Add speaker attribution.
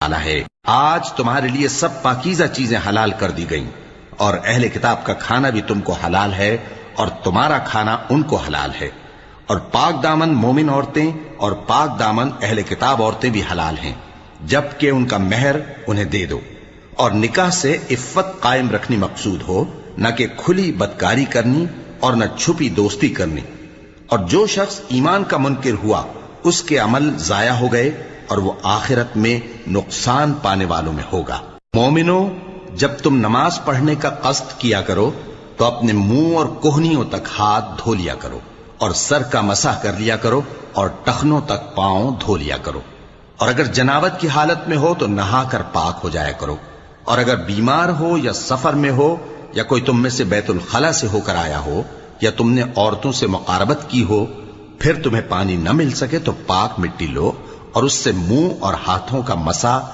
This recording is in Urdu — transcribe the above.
Speaker 1: والا ہے۔ آج تمہارے لیے سب پاکیزہ چیزیں حلال کر دی گئیں، اور اہل کتاب کا کھانا بھی تم کو حلال ہے اور تمہارا کھانا ان کو حلال ہے، اور پاک دامن مومن عورتیں اور پاک دامن اہل کتاب عورتیں بھی حلال ہیں، جبکہ ان کا مہر انہیں دے دو، اور نکاح سے عفت قائم رکھنی مقصود ہو، نہ کہ کھلی بدکاری کرنی اور نہ چھپی دوستی کرنی۔ اور جو شخص ایمان کا منکر ہوا اس کے عمل ضائع ہو گئے اور وہ آخرت میں نقصان پانے والوں میں ہوگا۔ مومنوں، جب تم نماز پڑھنے کا قصد کیا کرو تو اپنے منہ اور کوہنیوں تک ہاتھ دھو لیا کرو، اور سر کا مسح کر لیا کرو، اور ٹخنوں تک پاؤں دھو لیا کرو، اور اگر جنابت کی حالت میں ہو تو نہا کر پاک ہو جایا کرو، اور اگر بیمار ہو یا سفر میں ہو یا کوئی تم میں سے بیت الخلا سے ہو کر آیا ہو یا تم نے عورتوں سے مقاربت کی ہو، پھر تمہیں پانی نہ مل سکے تو پاک مٹی لو اور اس سے منہ اور ہاتھوں کا مسح